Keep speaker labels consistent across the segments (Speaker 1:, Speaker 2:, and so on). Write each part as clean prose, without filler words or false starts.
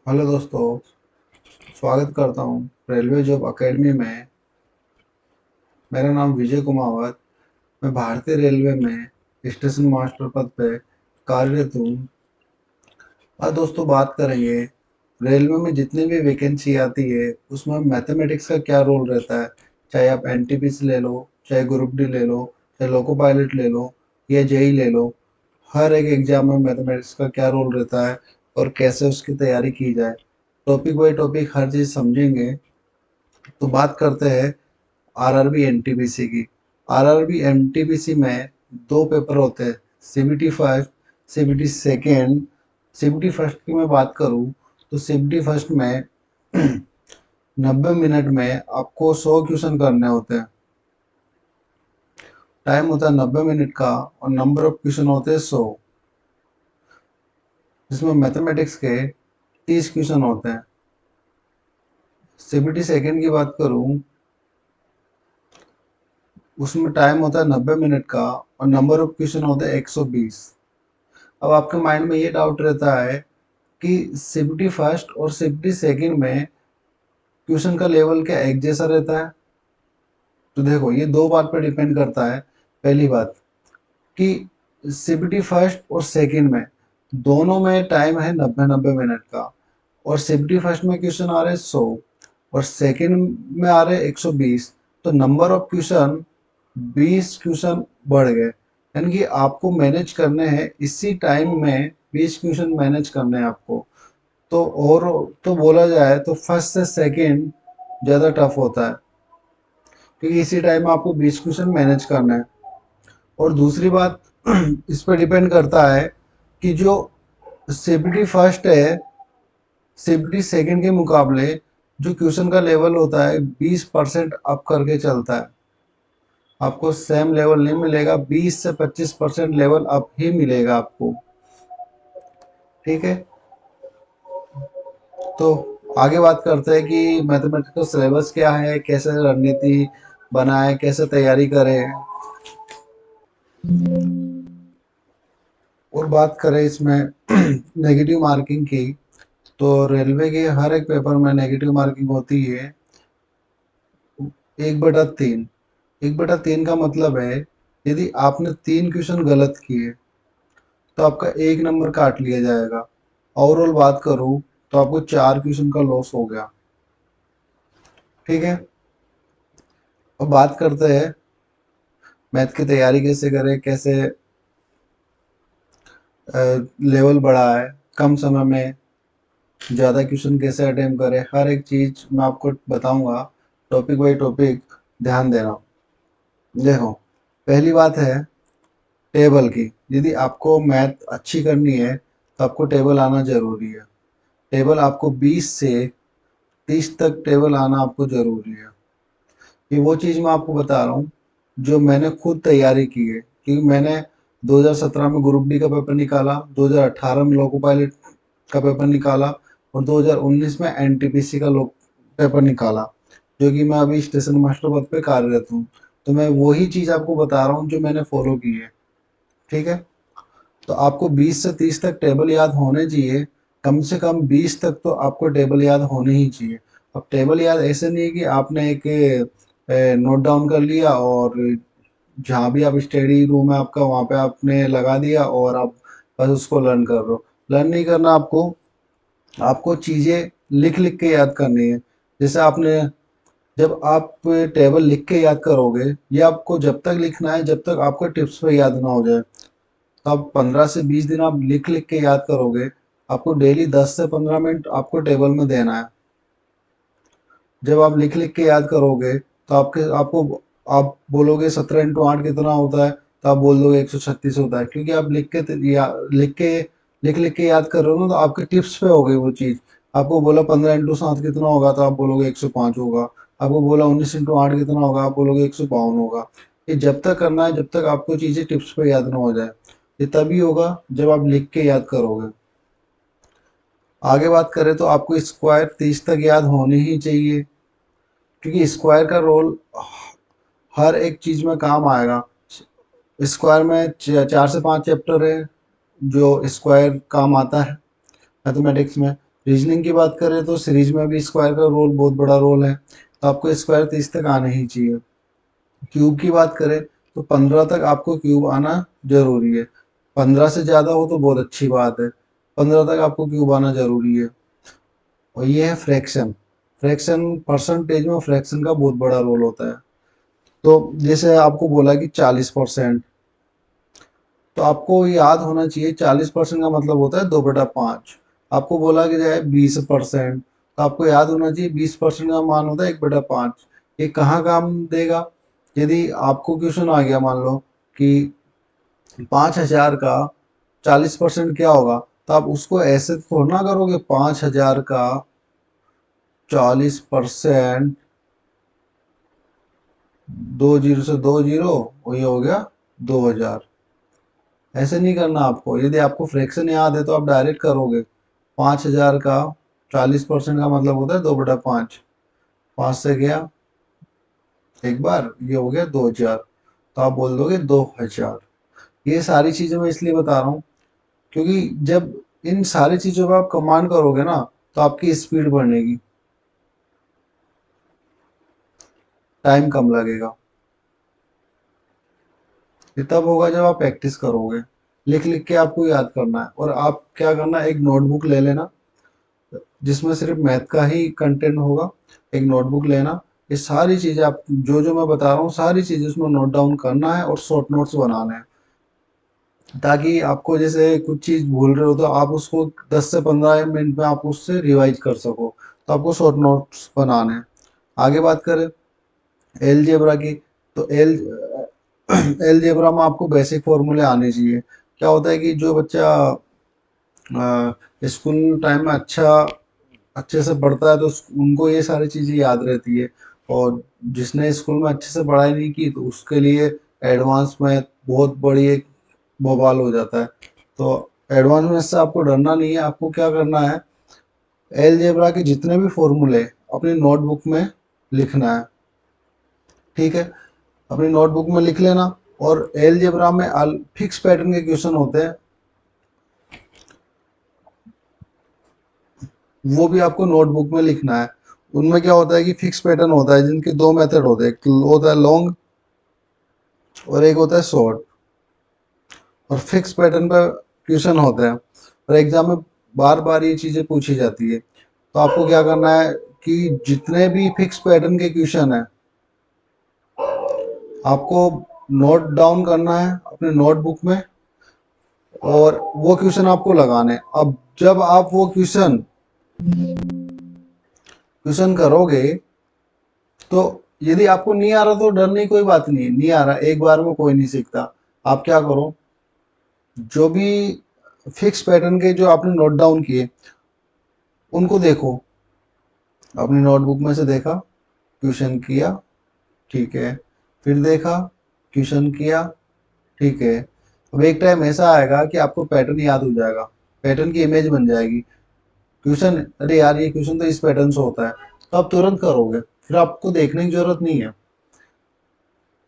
Speaker 1: Hello दोस्तों, स्वागत करता हूँ रेलवे जॉब एकेडमी में। मेरा नाम विजय कुमावत। मैं भारतीय रेलवे में स्टेशन मास्टर पद पे कार्यरत हूँ। आज दोस्तों बात करेंगे रेलवे में जितनी भी वैकेंसी आती है उसमें मैथमेटिक्स का क्या रोल रहता है। चाहे आप एनटीपीसी ले लो, चाहे ग्रुप डी ले लो, चाहे लोको पायलट ले लो या जेई ले लो। हर एक एग्जाम में मैथमेटिक्स का क्या रोल रहता है और कैसे उसकी तैयारी की जाए। टॉपिक बाई टॉपिक हर चीज़ समझेंगे। तो बात करते हैं आरआरबी एनटीपीसी की। आरआरबी एनटीपीसी में दो पेपर होते हैं, CBT first, CBT second. CBT first की मैं बात करूं तो सीबीटी फर्स्ट में 90 मिनट में आपको 100 क्वेश्चन करने होते हैं। टाइम होता है 90 मिनट का और नंबर ऑफ क्वेश्चन होते हैं 100, जिसमें मैथमेटिक्स के 30 क्वेश्चन होते हैं। सीबीटी सेकेंड की बात करूं, उसमें टाइम होता है 90 मिनट का और नंबर ऑफ क्वेश्चन होते हैं 120। अब आपके माइंड में ये डाउट रहता है कि सीबीटी फर्स्ट और सीबीटी सेकेंड में क्वेश्चन का लेवल क्या एक जैसा रहता है। तो देखो, ये दो बात पर डिपेंड करता है। पहली बात कि सीबीटी फर्स्ट और सेकेंड में दोनों में टाइम है 90-90 मिनट का, और सीबीटी फर्स्ट में क्वेश्चन आ रहे हैं 100 और सेकेंड में आ रहे हैं 120। तो नंबर ऑफ क्वेश्चन 20 क्वेश्चन बढ़ गए, यानी कि आपको मैनेज करने हैं इसी टाइम में 20 क्वेश्चन मैनेज करने हैं आपको। तो और तो बोला जाए तो फर्स्ट से सेकंड ज़्यादा टफ होता है, क्योंकि इसी टाइम में आपको 20 क्वेश्चन मैनेज करना है। और दूसरी बात इस पर डिपेंड करता है कि जो सीबीटी फर्स्ट है, सीबीटी सेकंड के मुकाबले जो क्वेश्चन का लेवल होता है 20% अप करके चलता है। आपको सेम लेवल नहीं मिलेगा, 20 से 25% लेवल अप ही मिलेगा आपको। ठीक है, तो आगे बात करते हैं कि मैथमेटिक्स का सिलेबस क्या है, कैसे रणनीति बनाए, कैसे तैयारी करें। और बात करें इसमें नेगेटिव मार्किंग की, तो रेलवे के हर एक पेपर में नेगेटिव मार्किंग होती है 1/3। 1/3 का मतलब है यदि आपने 3 क्वेश्चन गलत किए तो आपका 1 नंबर काट लिया जाएगा। ओवरऑल बात करूँ तो आपको 4 क्वेश्चन का लॉस हो गया। ठीक है, अब बात करते हैं मैथ की तैयारी कैसे करें, कैसे लेवल बढ़ाए, कम समय में ज़्यादा क्वेश्चन कैसे अटेम्प्ट करें। हर एक चीज़ मैं आपको बताऊंगा, टॉपिक बाई टॉपिक ध्यान देना। देखो, पहली बात है टेबल की। यदि आपको मैथ अच्छी करनी है तो आपको टेबल आना ज़रूरी है। टेबल आपको 20 से 30 तक टेबल आना आपको ज़रूरी है। ये वो चीज़ मैं आपको बता रहा हूँ जो मैंने खुद तैयारी की है, क्योंकि मैंने 2017 में ग्रुप डी का पेपर निकाला, 2018 में लोको पायलट का पेपर निकाला और 2019 में एनटीपीसी का लोक पेपर निकाला, जो कि मैं अभी स्टेशन मास्टर पद पे कार्यरत हूँ। तो मैं वही चीज़ आपको बता रहा हूँ जो मैंने फॉलो की है। ठीक है, तो आपको 20 से 30 तक टेबल याद होने चाहिए। कम से कम 20 तक तो आपको टेबल याद होने ही चाहिए। अब टेबल याद ऐसे नहीं है कि आपने एक नोट डाउन कर लिया और जहाँ भी आप स्टडी रूम है आपका वहाँ पे आपने लगा दिया और आप बस उसको लर्न कर रहे हो। लर्न नहीं करना आपको, आपको चीज़ें लिख लिख के याद करनी है। जैसे आपने, जब आप टेबल लिख के याद करोगे, ये आपको जब तक लिखना है जब तक आपको टिप्स पे याद ना हो जाए। तो आप 15 से 20 दिन आप लिख लिख के याद करोगे। आपको डेली 10 से 15 मिनट आपको टेबल में देना है। जब आप लिख लिख के याद करोगे तो आप बोलोगे 17 × 8 कितना होता है, तो आप बोल दोगे 136 होता है, क्योंकि आप लिख लिख के याद कर रहे हो ना, तो आपके टिप्स पे हो गई वो चीज़। आपको बोला 15 × 7 कितना होगा, तो आप बोलोगे 105 होगा। आपको बोला 19 × 8 कितना होगा, आप बोलोगे 152 होगा। ये जब तक करना है जब तक आपको चीज़ें टिप्स पे याद ना हो जाए। ये तभी होगा जब आप लिख के याद करोगे। आगे बात करें तो आपको स्क्वायर 30 तक याद होने ही चाहिए, क्योंकि स्क्वायर का रोल हर एक चीज में काम आएगा। स्क्वायर में 4 से 5 चैप्टर है जो स्क्वायर काम आता है मैथमेटिक्स में। रीजनिंग की बात करें तो सीरीज में भी स्क्वायर का रोल बहुत बड़ा रोल है, तो आपको स्क्वायर 30 तक आना ही चाहिए। क्यूब की बात करें तो 15 तक आपको क्यूब आना जरूरी है। 15 से ज़्यादा हो तो बहुत अच्छी बात है, 15 तक आपको क्यूब आना जरूरी है। और ये है फ्रैक्शन। फ्रैक्शन परसेंटेज में फ्रैक्शन का बहुत बड़ा रोल होता है। तो जैसे आपको बोला कि 40%, तो आपको याद होना चाहिए 40% का मतलब होता है 2/5। आपको बोला कि जाए 20%, तो आपको याद होना चाहिए 20% का मान होता है 1/5। ये कहाँ काम देगा? यदि आपको क्वेश्चन आ गया, मान लो कि 5,000 का 40% क्या होगा, तो आप उसको ऐसे थोड़ा ना करोगे 5,000 का 40%, 2 जीरो से 2 जीरो, और ये हो गया 2,000। ऐसे नहीं करना आपको। यदि आपको फ्रैक्शन याद है तो आप डायरेक्ट करोगे। 5,000 का 40% का मतलब होता है 2/5। 5 से गया एक बार, ये हो गया 2,000, तो आप बोल दोगे 2,000। ये सारी चीजें मैं इसलिए बता रहा हूँ क्योंकि जब इन सारी चीजों पे आप कमांड करोगे ना, तो आपकी स्पीड बढ़ेगी, टाइम कम लगेगा। ये तब होगा जब आप प्रैक्टिस करोगे। लिख लिख के आपको याद करना है। और आप क्या करना, एक नोटबुक ले लेना जिसमें सिर्फ मैथ का ही कंटेंट होगा। एक नोटबुक लेना, ये सारी चीजें आप जो जो मैं बता रहा हूँ सारी चीजें उसमें नोट डाउन करना है और शॉर्ट नोट्स बनाने हैं, ताकि आपको जैसे कुछ चीज भूल रहे हो तो आप उसको 10 से 15 मिनट में आप उससे रिवाइज कर सको। तो आपको शॉर्ट नोट्स बनाने हैं। आगे बात करें एलजेब्रा की, तो एलजेब्रा में आपको बेसिक फॉर्मूले आने चाहिए। क्या होता है कि जो बच्चा स्कूल टाइम में अच्छे से पढ़ता है तो उनको ये सारी चीज़ें याद रहती है। और जिसने स्कूल में अच्छे से पढ़ाई नहीं की तो उसके लिए एडवांस मैथ बहुत बड़ी एक बवाल हो जाता है। तो एडवांस मैथ से आपको डरना नहीं है। आपको क्या करना है, एलजेब्रा के जितने भी फॉर्मूले अपनी नोटबुक में लिखना है। ठीक है, अपनी नोटबुक में लिख लेना। और एलजेब्रा में फिक्स पैटर्न के क्वेश्चन होते हैं, वो भी आपको नोटबुक में लिखना है। उनमें क्या होता है कि फिक्स पैटर्न होता है जिनके दो मेथड होते हैं, एक होता है लॉन्ग और एक होता है शॉर्ट। और फिक्स पैटर्न पर क्वेश्चन होते हैं और एग्जाम में बार बार ये चीजें पूछी जाती है। तो आपको क्या करना है कि जितने भी फिक्स पैटर्न के क्वेश्चन है आपको नोट डाउन करना है अपने नोटबुक में, और वो क्वेश्चन आपको लगाने हैं। अब जब आप वो क्वेश्चन क्वेश्चन करोगे, तो यदि आपको नहीं आ रहा तो डरने की कोई बात नहीं है। नहीं आ रहा, एक बार में कोई नहीं सीखता। आप क्या करो, जो भी फिक्स पैटर्न के जो आपने नोट डाउन किए उनको देखो। अपनी नोटबुक में से देखा, क्वेश्चन किया, ठीक है, फिर देखा, क्वेश्चन किया, ठीक है। अब एक टाइम ऐसा आएगा कि आपको पैटर्न याद हो जाएगा, पैटर्न की इमेज बन जाएगी। क्वेश्चन, अरे यार ये क्वेश्चन तो इस पैटर्न से होता है, तो आप तुरंत करोगे, फिर आपको देखने की जरूरत नहीं है।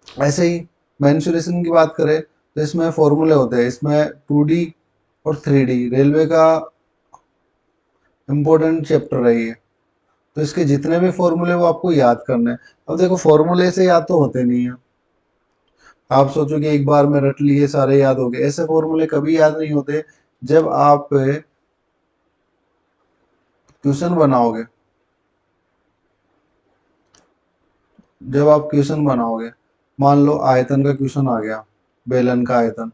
Speaker 1: ऐसे ही मेंसुरेशन की बात करें तो इसमें फॉर्मूले होते हैं। इसमें 2D और 3D रेलवे का इम्पोर्टेंट चैप्टर है ये। तो इसके जितने भी फॉर्मूले वो आपको याद करने हैं। अब देखो फॉर्मूले से याद तो होते नहीं है। आप सोचो कि एक बार में रट लिए सारे याद हो गए, ऐसे फॉर्मूले कभी याद नहीं होते। जब आप क्वेश्चन बनाओगे, जब आप क्वेश्चन बनाओगे, मान लो आयतन का क्वेश्चन आ गया, बेलन का आयतन,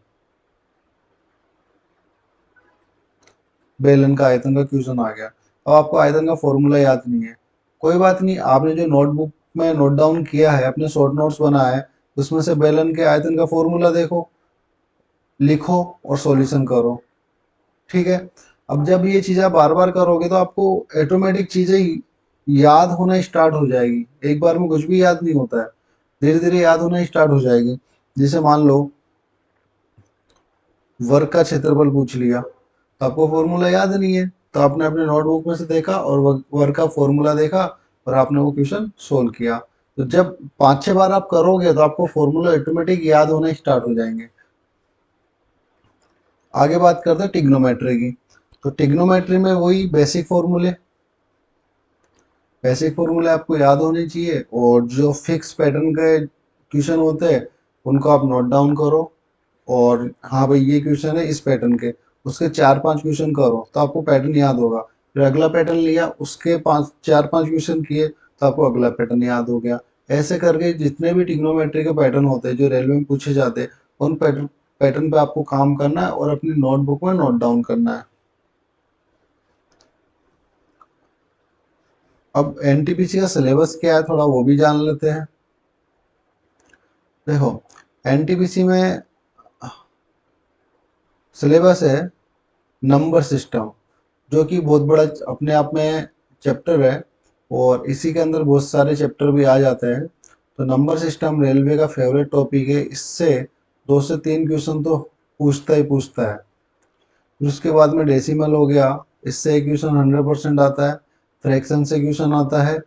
Speaker 1: बेलन का आयतन का क्वेश्चन आ गया। अब आपको आयतन का फॉर्मूला याद नहीं है, कोई बात नहीं। आपने जो नोटबुक में नोट डाउन किया है, अपने शॉर्ट नोट्स बनाए हैं, उसमें से बेलन के आयतन का फॉर्मूला देखो, लिखो और सॉल्यूशन करो। ठीक है। अब जब ये चीज़ आप बार बार करोगे तो आपको ऑटोमेटिक चीज़ें याद होना स्टार्ट हो जाएगी। एक बार में कुछ भी याद नहीं होता है, धीरे धीरे याद होना स्टार्ट हो जाएगी। जैसे मान लो वर्ग का क्षेत्रफल पूछ लिया, तो आपको फॉर्मूला याद नहीं है, तो आपने अपने नोटबुक में से देखा और वर्ग का फॉर्मूला देखा और आपने वो क्वेश्चन सोल्व किया। तो जब 5-6 बार आप करोगे तो आपको फॉर्मूला ऑटोमेटिक याद होना स्टार्ट हो जाएंगे। आगे बात करते हैं टिग्नोमेट्री की। तो ट्रिग्नोमेट्री में वही बेसिक फॉर्मूले आपको याद होने चाहिए, और जो फिक्स पैटर्न के क्वेश्चन होते हैं उनको आप नोट डाउन करो, और हाँ भाई ये क्वेश्चन है इस पैटर्न के, उसके 4-5 क्वेश्चन करो तो आपको पैटर्न याद होगा। फिर अगला पैटर्न लिया, उसके 4-5 क्वेश्चन किए तो आपको अगला पैटर्न याद हो गया। ऐसे करके जितने भी ट्रिग्नोमेट्री के पैटर्न होते हैं जो रेलवे में पूछे जाते हैं, उन पैटर्न पे आपको काम करना है और अपनी नोटबुक में नोट डाउन करना है। अब एनटीपीसी का सिलेबस क्या है थोड़ा वो भी जान लेते हैं। देखो, एनटीपीसी में सिलेबस है नंबर सिस्टम, जो कि बहुत बड़ा अपने आप में चैप्टर है, और इसी के अंदर बहुत सारे चैप्टर भी आ जाते हैं। तो नंबर सिस्टम रेलवे का फेवरेट टॉपिक है, इससे 2 से 3 क्वेश्चन तो पूछता ही पूछता है। फिर उसके बाद में डेसिमल हो गया, इससे एक क्वेश्चन 100% आता है। फ्रैक्शन से क्वेश्चन आता है।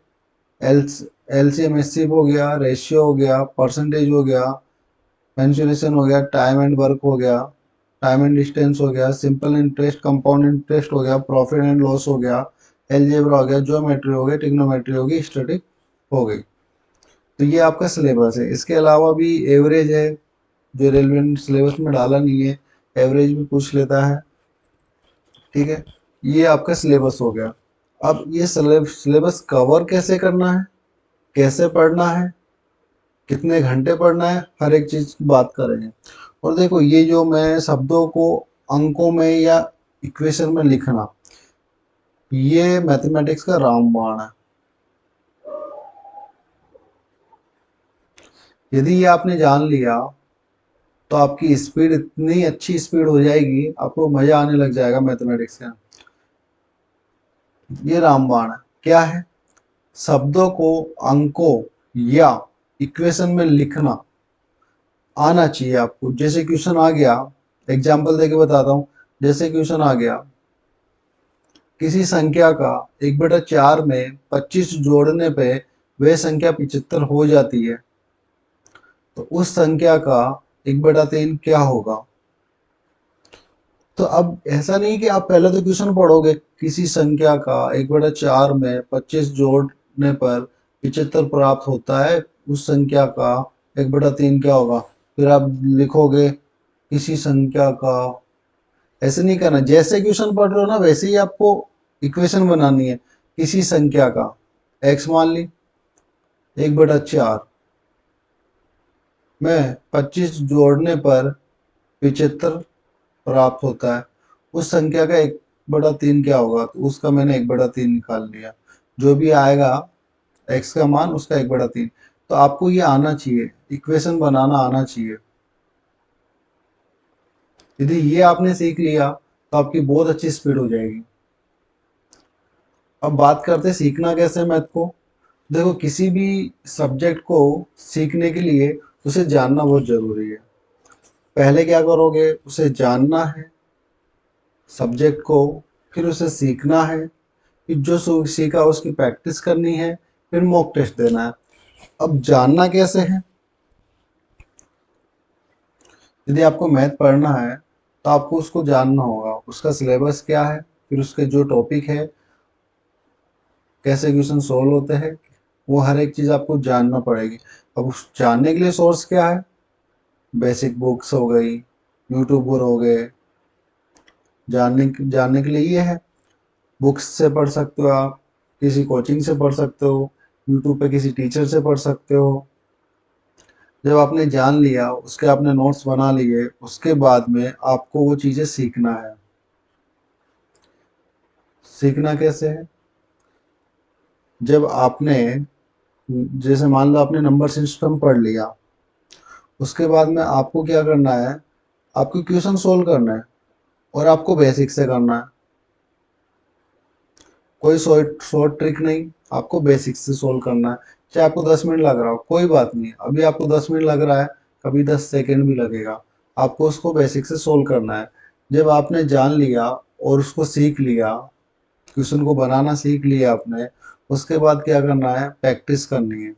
Speaker 1: एल एलसीएम एचसीएफ हो गया, रेशियो हो गया, परसेंटेज हो गया, मेंसुरेशन हो गया, टाइम एंड वर्क हो गया, टाइम एंड डिस्टेंस हो गया, सिंपल इंटरेस्ट, कंपाउंड इंटरेस्ट हो गया, प्रॉफिट एंड लॉस हो गया, एलजेब्रा हो गया, ज्योमेट्री हो गई, ट्रिग्नोमेट्री हो गई, स्टैटिक हो गई। तो ये आपका सिलेबस है। इसके अलावा भी एवरेज है, जो रेलवे ने सिलेबस में डाला नहीं है, एवरेज भी पूछ लेता है। ठीक है, ये आपका सिलेबस हो गया। अब ये सिलेबस कवर कैसे करना है, कैसे पढ़ना है, कितने घंटे पढ़ना है, हर एक चीज की बात करेंगे। और देखो, ये जो मैं शब्दों को अंकों में या इक्वेशन में लिखना, ये मैथमेटिक्स का रामबाण है। यदि ये आपने जान लिया तो आपकी स्पीड, इतनी अच्छी स्पीड हो जाएगी, आपको मजा आने लग जाएगा मैथमेटिक्स का। ये रामबाण है। क्या है? शब्दों को अंकों या इक्वेशन में लिखना आना चाहिए आपको। जैसे क्वेश्चन आ गया, एग्जाम्पल देके बताता हूँ। जैसे क्वेश्चन आ गया, किसी संख्या का 1/4 में 25 जोड़ने पे वह संख्या 75 हो जाती है, तो उस संख्या का 1/3 क्या होगा? तो अब ऐसा नहीं कि आप पहले तो क्वेश्चन पढ़ोगे, किसी संख्या का 1/4 में 25 जोड़ने पर 75 प्राप्त होता है, उस संख्या का 1/3 क्या होगा? फिर आप लिखोगे किसी संख्या का। ऐसे नहीं करना, जैसे क्वेश्चन पढ़ रहे हो ना वैसे ही आपको इक्वेशन बनानी है। किसी संख्या का x मान ली 1/4 में 25 जोड़ने पर 75 प्राप्त होता है, उस संख्या का 1/3 क्या होगा? तो उसका मैंने 1/3 निकाल लिया। जो भी आएगा x का मान, उसका 1/3। तो आपको ये आना चाहिए, इक्वेशन बनाना आना चाहिए। यदि ये आपने सीख लिया तो आपकी बहुत अच्छी स्पीड हो जाएगी। अब बात करते हैं सीखना कैसे मैथ को। देखो, किसी भी सब्जेक्ट को सीखने के लिए उसे जानना बहुत जरूरी है। पहले क्या करोगे? उसे जानना है सब्जेक्ट को, फिर उसे सीखना है, फिर जो सीखा उसकी प्रैक्टिस करनी है, फिर मॉक टेस्ट देना है। अब जानना कैसे है? यदि आपको मैथ पढ़ना है तो आपको उसको जानना होगा, उसका सिलेबस क्या है, फिर उसके जो टॉपिक है, कैसे क्वेश्चन सोल्व होते हैं, वो हर एक चीज़ आपको जानना पड़ेगी। अब उस जानने के लिए सोर्स क्या है? बेसिक बुक्स हो गई, यूट्यूबर हो गए। जानने के लिए ये है, बुक्स से पढ़ सकते हो आप, किसी कोचिंग से पढ़ सकते हो, यूट्यूब पे किसी टीचर से पढ़ सकते हो। जब आपने जान लिया, उसके आपने नोट्स बना लिए, उसके बाद में आपको वो चीज़ें सीखना है। सीखना कैसे है? जब आपने, जैसे मान लो आपने नंबर सिस्टम पढ़ लिया, उसके बाद में आपको क्या करना है? आपको क्वेश्चन सोल्व करना है, और आपको बेसिक से करना है। कोई शॉर्ट शॉर्ट ट्रिक नहीं, आपको बेसिक से सोल्व करना है। चाहे आपको 10 मिनट लग रहा हो, कोई बात नहीं। अभी आपको 10 मिनट लग रहा है, कभी 10 सेकेंड भी लगेगा, आपको उसको बेसिक से सोल्व करना है। जब आपने जान लिया और उसको सीख लिया, क्वेश्चन को बनाना सीख लिया आपने, उसके बाद क्या करना है? प्रैक्टिस करनी है।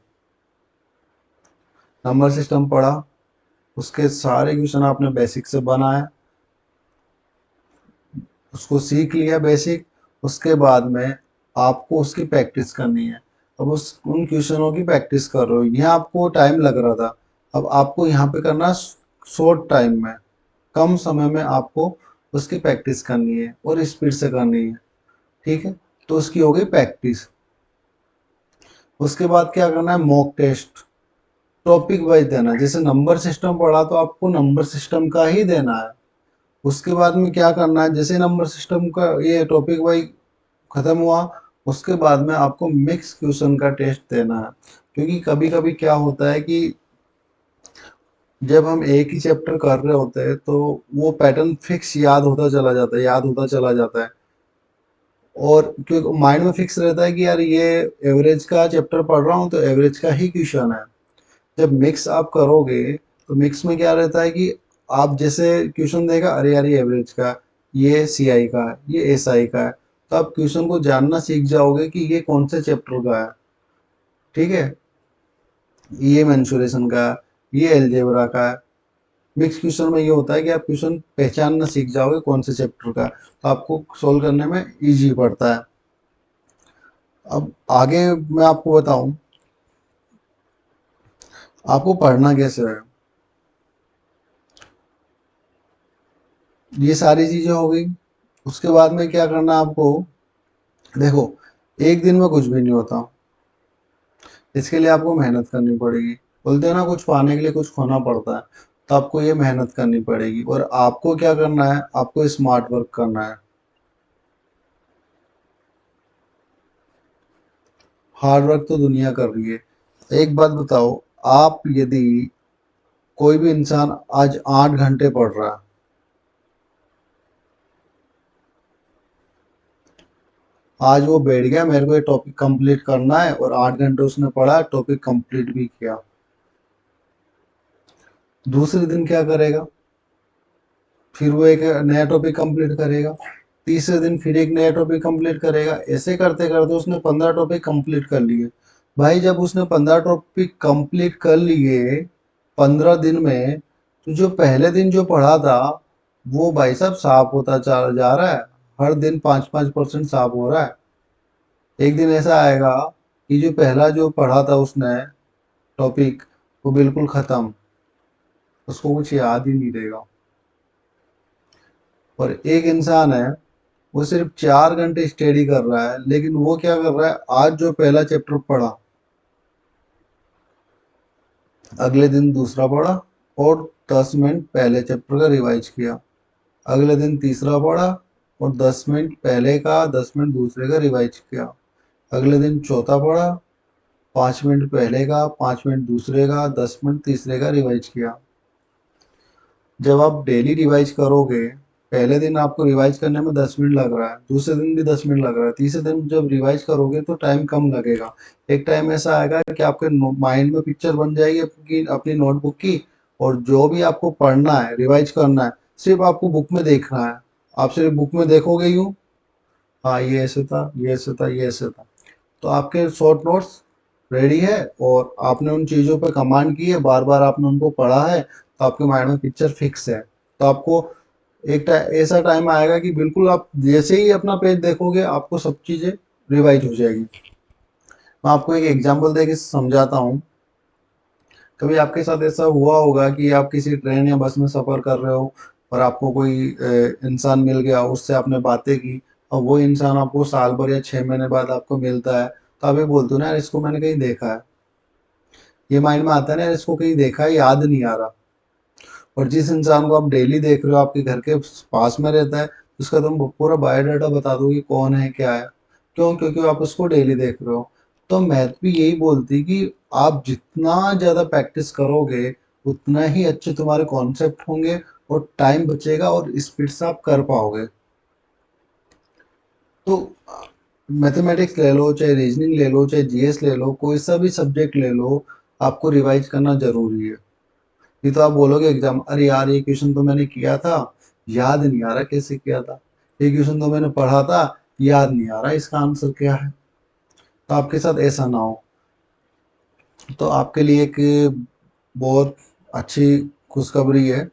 Speaker 1: नंबर सिस्टम पढ़ा, उसके सारे क्वेश्चन आपने बेसिक से बनाए, उसको सीख लिया बेसिक, उसके बाद में आपको उसकी प्रैक्टिस करनी है। अब उस उन क्वेश्चनों की प्रैक्टिस कर रहे हो, यहाँ आपको टाइम लग रहा था, अब आपको यहाँ पे करना शॉर्ट टाइम में, कम समय में आपको उसकी प्रैक्टिस करनी है और स्पीड से करनी है। ठीक है, तो उसकी हो गई प्रैक्टिस। उसके बाद क्या करना है, मॉक टेस्ट, टॉपिक वाइज देना। जैसे नंबर सिस्टम पढ़ा तो आपको नंबर सिस्टम का ही देना है। उसके बाद में क्या करना है, जैसे नंबर सिस्टम का ये टॉपिक वाइज खत्म हुआ, उसके बाद में आपको मिक्स क्वेश्चन का टेस्ट देना है। क्योंकि कभी कभी क्या होता है कि जब हम एक ही चैप्टर कर रहे होते हैं तो वो पैटर्न फिक्स याद होता चला जाता है, याद होता चला जाता है, और क्योंकि माइंड में फिक्स रहता है कि यार ये एवरेज का चैप्टर पढ़ रहा हूँ तो एवरेज का ही क्वेश्चन है। जब मिक्स आप करोगे तो मिक्स में क्या रहता है कि आप जैसे क्वेश्चन देगा, अरे यार ये एवरेज का, ये सीआई का है, ये एसआई का है, तो आप क्वेश्चन को जानना सीख जाओगे कि ये कौन से चैप्टर का है। ठीक है, ये मेंसुरेशन का है, ये एलजेब्रा का है। मिक्स क्वेश्चन में ये होता है कि आप क्वेश्चन पहचानना सीख जाओगे कौन से चैप्टर का, तो आपको सोल्व करने में इजी पड़ता है। अब आगे मैं आपको बताऊं आपको पढ़ना कैसे है। ये सारी चीजें हो गई। उसके बाद में क्या करना है आपको, देखो, एक दिन में कुछ भी नहीं होता, इसके लिए आपको मेहनत करनी पड़ेगी। बोलते हैं ना, कुछ पाने के लिए कुछ खोना पड़ता है, तो आपको ये मेहनत करनी पड़ेगी। और आपको क्या करना है, आपको स्मार्ट वर्क करना है। हार्ड वर्क तो दुनिया कर रही है। एक बात बताओ, आप यदि कोई भी इंसान आज 8 घंटे पढ़ रहा है, आज वो बैठ गया मेरे को ये टॉपिक कंप्लीट करना है, और 8 घंटे उसने पढ़ा, टॉपिक कंप्लीट भी किया, दूसरे दिन क्या करेगा, फिर वो एक नया टॉपिक कंप्लीट करेगा, तीसरे दिन फिर एक नया टॉपिक कंप्लीट करेगा, ऐसे करते करते उसने 15 टॉपिक कंप्लीट कर लिए। भाई जब उसने 15 टॉपिक कंप्लीट कर लिए 15 दिन में, तो जो पहले दिन जो पढ़ा था वो भाई साहब साफ होता चला जा रहा है, हर दिन 5-5% साफ हो रहा है। एक दिन ऐसा आएगा कि जो पहला जो पढ़ा था उसने टॉपिक, वो बिल्कुल खत्म, उसको कुछ याद ही नहीं रहेगा। और एक इंसान है, वो सिर्फ 4 घंटे स्टडी कर रहा है, लेकिन वो क्या कर रहा है, आज जो पहला चैप्टर पढ़ा, अगले दिन दूसरा पढ़ा, और 10 मिनट पहले चैप्टर का रिवाइज किया, अगले दिन तीसरा पढ़ा, और 10 मिनट पहले का 10 मिनट दूसरे का रिवाइज किया, अगले दिन चौथा पढ़ा, 5 मिनट पहले का 5 मिनट दूसरे का 10 मिनट तीसरे का रिवाइज किया। जब आप डेली रिवाइज करोगे, पहले दिन आपको रिवाइज करने में 10 मिनट लग रहा है, दूसरे दिन भी 10 मिनट लग रहा है, तीसरे दिन जब रिवाइज करोगे तो टाइम कम लगेगा। एक टाइम ऐसा आएगा कि आपके माइंड में पिक्चर बन जाएगी अपनी नोटबुक की, और जो भी आपको पढ़ना है, रिवाइज करना है, सिर्फ आपको बुक में देखना है। आप सिर्फ बुक में देखोगे यूँ, हाँ ये ऐसे था, ये ऐसे था, ये ऐसे था, तो आपके शॉर्ट नोट्स रेडी है, और आपने उन चीज़ों पे कमांड की है, बार बार आपने उनको पढ़ा है, तो आपके माइंड में पिक्चर फिक्स है। तो आपको एक ऐसा टाइम आएगा कि बिल्कुल आप जैसे ही अपना पेज देखोगे आपको सब चीज़ें रिवाइज हो जाएगी। मैं आपको एक एग्जांपल देके समझाता हूँ। कभी आपके साथ ऐसा हुआ होगा कि आप किसी ट्रेन या बस में सफ़र कर रहे हो, और आपको कोई इंसान मिल गया, उससे आपने बातें की, और वो इंसान आपको साल भर या 6 महीने बाद आपको मिलता है, तो आप ये बोलते हो ना, यार इसको मैंने कहीं देखा है। ये माइंड में आता है ना, यार इसको कहीं देखा है, याद नहीं आ रहा। और जिस इंसान को आप डेली देख रहे हो, आपके घर के पास में रहता है, उसका तुम पूरा बायोडाटा बता दो कि कौन है क्या है। क्यों? क्योंकि आप उसको डेली देख रहे हो। तो मैथ भी यही बोलती कि आप जितना ज़्यादा प्रैक्टिस करोगे, उतना ही अच्छे तुम्हारे कॉन्सेप्ट होंगे, और टाइम बचेगा, और स्पीड से आप कर पाओगे। तो मैथमेटिक्स ले लो, चाहे रीजनिंग ले लो, चाहे जीएस ले लो, कोई सा भी सब्जेक्ट ले लो, आपको रिवाइज करना जरूरी है। नहीं तो आप बोलोगे एग्जाम, अरे यार ये क्वेश्चन तो मैंने किया था, याद नहीं आ रहा कैसे किया था, ये क्वेश्चन तो मैंने पढ़ा था, याद नहीं आ रहा इसका आंसर क्या है। तो आपके साथ ऐसा ना हो। तो आपके लिए एक बहुत अच्छी खुशखबरी है।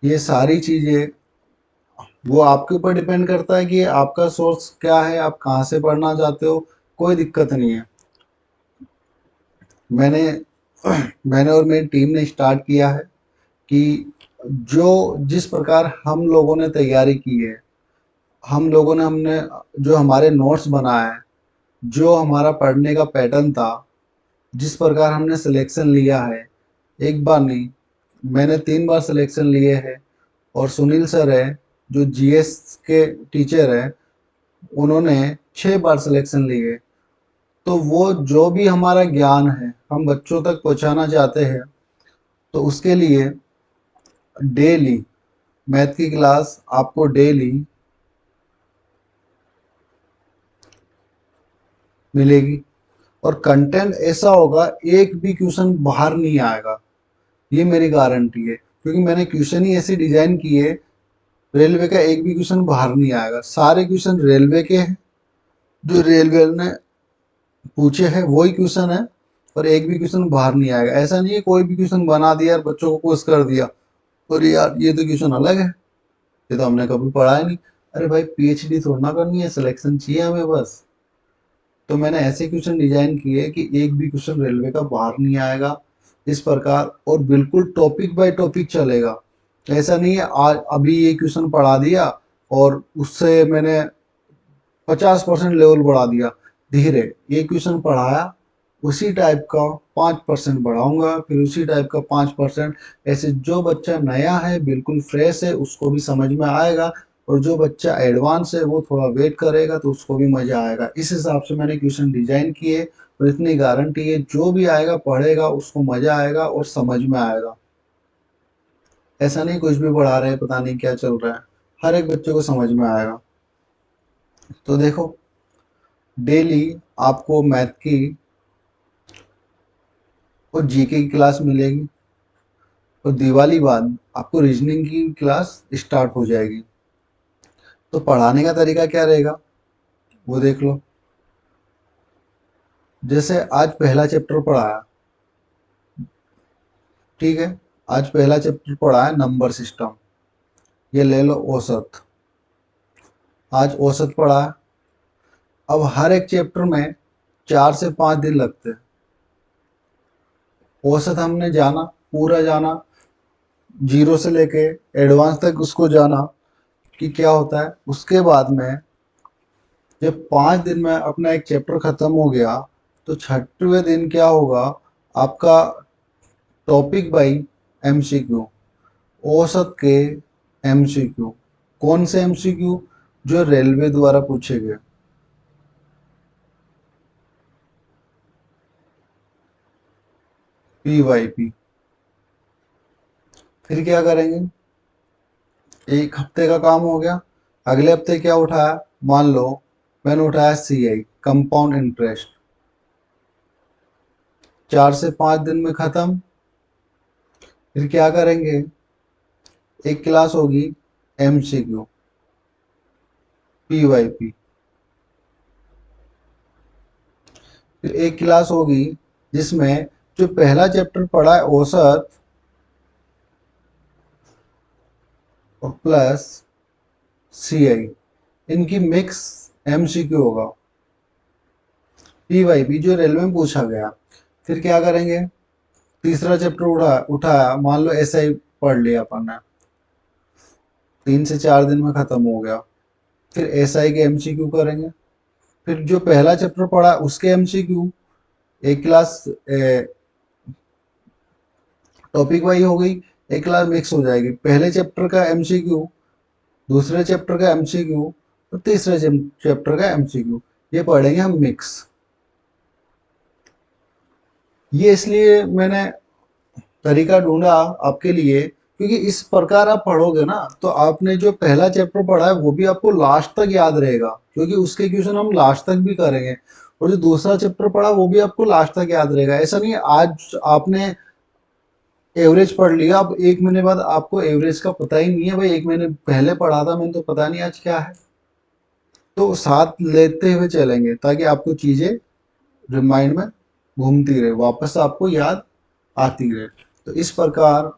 Speaker 1: ये सारी चीज़ें वो आपके ऊपर डिपेंड करता है कि आपका सोर्स क्या है, आप कहाँ से पढ़ना चाहते हो। कोई दिक्कत नहीं है। मैंने मैंने और मेरी टीम ने स्टार्ट किया है कि जो जिस प्रकार हम लोगों ने तैयारी की है, हम लोगों ने हमने जो हमारे नोट्स बनाए हैं, जो हमारा पढ़ने का पैटर्न था, जिस प्रकार हमने सिलेक्शन लिया है, एक बार नहीं, मैंने 3 बार सिलेक्शन लिए हैं। और सुनील सर है जो जीएस के टीचर है, उन्होंने 6 बार सिलेक्शन लिए। तो वो जो भी हमारा ज्ञान है हम बच्चों तक पहुंचाना चाहते हैं, तो उसके लिए डेली मैथ की क्लास आपको डेली मिलेगी। और कंटेंट ऐसा होगा, एक भी क्वेश्चन बाहर नहीं आएगा, ये मेरी गारंटी है। क्योंकि मैंने क्वेश्चन ही ऐसे डिजाइन किए, रेलवे का एक भी क्वेश्चन बाहर नहीं आएगा। सारे क्वेश्चन रेलवे के हैं, जो रेलवे ने पूछे हैं वही क्वेश्चन है, और एक भी क्वेश्चन बाहर नहीं आएगा। ऐसा नहीं है कोई भी क्वेश्चन बना दिया और बच्चों को पुश कर दिया और यार ये तो क्वेश्चन अलग है, ये तो हमने कभी पढ़ा ही नहीं। अरे भाई पीएचडी थोड़ा ना करनी है, सिलेक्शन चाहिए हमें बस। तो मैंने ऐसे क्वेश्चन डिजाइन किए कि एक भी क्वेश्चन रेलवे का बाहर नहीं आएगा इस प्रकार, और बिल्कुल टॉपिक बाय टॉपिक चलेगा। ऐसा नहीं है आज अभी ये क्वेश्चन पढ़ा दिया और उससे मैंने 50% लेवल बढ़ा दिया। धीरे ये क्वेश्चन पढ़ाया, उसी टाइप का 5% बढ़ाऊंगा, फिर उसी टाइप का 5%। ऐसे जो बच्चा नया है बिल्कुल फ्रेश है उसको भी समझ में आएगा, और जो बच्चा एडवांस है वो थोड़ा वेट करेगा तो उसको भी मजा आएगा। इस हिसाब से मैंने क्वेश्चन डिजाइन किए, और इतनी गारंटी है जो भी आएगा पढ़ेगा उसको मजा आएगा और समझ में आएगा। ऐसा नहीं कुछ भी पढ़ा रहे हैं पता नहीं क्या चल रहा है, हर एक बच्चे को समझ में आएगा। तो देखो, डेली आपको मैथ की और जीके की क्लास मिलेगी, और दिवाली बाद आपको रीजनिंग की क्लास स्टार्ट हो जाएगी। तो पढ़ाने का तरीका क्या रहेगा वो देख लो। जैसे आज पहला चैप्टर पढ़ाया, ठीक है, आज पहला चैप्टर पढ़ा है नंबर सिस्टम, ये ले लो औसत। आज औसत पढ़ा है। अब हर एक चैप्टर में 4 से 5 दिन लगते हैं। औसत हमने जाना, पूरा जाना, जीरो से लेके एडवांस तक उसको जाना कि क्या होता है। उसके बाद में जब 5 दिन में अपना एक चैप्टर खत्म हो गया, तो 6वें दिन क्या होगा, आपका टॉपिक बाई एमसीक्यू, औसत के एमसीक्यू। कौन से एमसीक्यू? जो रेलवे द्वारा पूछे गए, पीवाईपी। फिर क्या करेंगे, एक हफ्ते का काम हो गया। अगले हफ्ते क्या उठाया, मान लो मैंने उठाया सीआई, कंपाउंड इंटरेस्ट। 4 से 5 दिन में खत्म। फिर क्या करेंगे, एक क्लास होगी एमसीक्यू, पीवाईपी। फिर एक क्लास होगी जिसमें जो पहला चैप्टर पढ़ा है औसत और प्लस सीआई, इनकी मिक्स एमसीक्यू होगा, पीवाईपी जो रेलवे में पूछा गया। फिर क्या करेंगे, तीसरा चैप्टर उठाया, मान लो एसआई पढ़ लिया अपन ने, 3 से 4 दिन में खत्म हो गया। फिर एसआई के एमसीक्यू करेंगे। फिर जो पहला चैप्टर पढ़ा उसके एमसीक्यू, एक क्लास टॉपिक वाइज हो गई, एक क्लास मिक्स हो जाएगी। पहले चैप्टर का एमसीक्यू, दूसरे चैप्टर का एमसीक्यू, और तीसरे चैप्टर का एमसीक्यू, ये पढ़ेंगे हम मिक्स। ये इसलिए मैंने तरीका ढूंढा आपके लिए, क्योंकि इस प्रकार आप पढ़ोगे ना तो आपने जो पहला चैप्टर पढ़ा है वो भी आपको लास्ट तक याद रहेगा, क्योंकि उसके क्वेश्चन हम लास्ट तक भी करेंगे। और जो दूसरा चैप्टर पढ़ा वो भी आपको लास्ट तक याद रहेगा। ऐसा नहीं है आज आपने एवरेज पढ़ लिया, अब 1 महीने बाद आपको एवरेज का पता ही नहीं है, भाई 1 महीने पहले पढ़ा था मैंने तो पता नहीं आज क्या है। तो साथ लेते हुए चलेंगे ताकि आपको चीजें रिमाइंड में घूमती रहे, वापस आपको याद आती रहे। तो इस प्रकार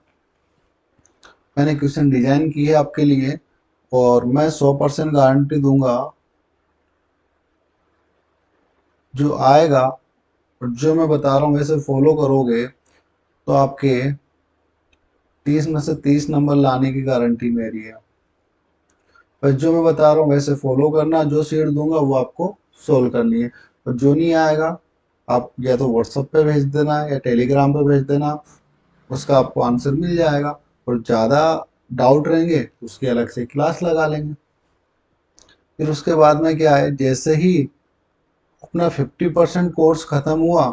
Speaker 1: मैंने क्वेश्चन डिजाइन की है आपके लिए, और मैं 100% गारंटी दूंगा जो आएगा और जो मैं बता रहा हूँ वैसे फॉलो करोगे तो आपके 30 में से 30 नंबर लाने की गारंटी मेरी है। बस जो मैं बता रहा हूँ वैसे फॉलो करना, जो शेयर दूंगा वो आपको सोल्व करनी है। और जो नहीं आएगा आप या तो व्हाट्सएप पे भेज देना या टेलीग्राम पे भेज देना, उसका आपको आंसर मिल जाएगा। और ज़्यादा डाउट रहेंगे तो उसकी अलग से क्लास लगा लेंगे। फिर उसके बाद में क्या है, जैसे ही अपना 50% कोर्स ख़त्म हुआ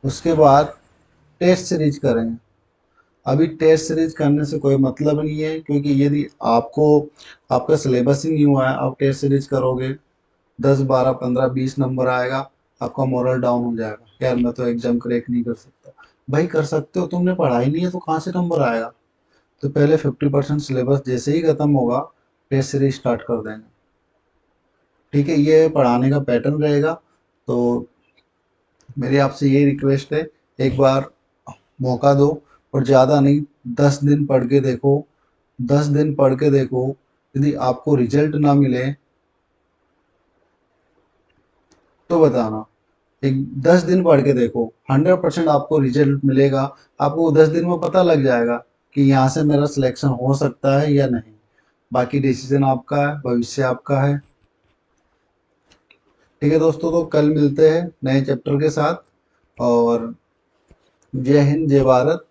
Speaker 1: उसके बाद टेस्ट सीरीज करेंगे। अभी टेस्ट सीरीज करने से कोई मतलब नहीं है, क्योंकि यदि आपको आपका सिलेबस ही नहीं हुआ है, आप टेस्ट सीरीज करोगे 10 12 15 20 नंबर आएगा, आपका मोरल डाउन हो जाएगा, यार मैं तो एग्जाम क्रैक नहीं कर सकता। भाई कर सकते हो, तुमने पढ़ाई नहीं है तो कहाँ से नंबर आएगा। तो पहले 50% सिलेबस जैसे ही खत्म होगा टेस्ट सीरीज स्टार्ट कर देंगे। ठीक है, ये पढ़ाने का पैटर्न रहेगा। तो मेरी आपसे ये रिक्वेस्ट है, एक बार मौका दो, और ज़्यादा नहीं, 10 दिन पढ़ के देखो। 10 दिन पढ़ के देखो, यदि आपको रिजल्ट ना मिले तो बताना। एक 10 दिन पढ़ के देखो, 100% आपको रिजल्ट मिलेगा। आपको 10 दिन में पता लग जाएगा कि यहाँ से मेरा सिलेक्शन हो सकता है या नहीं। बाकी डिसीजन आपका है, भविष्य आपका है। ठीक है दोस्तों, तो कल मिलते हैं नए चैप्टर के साथ। और जय हिंद, जय भारत।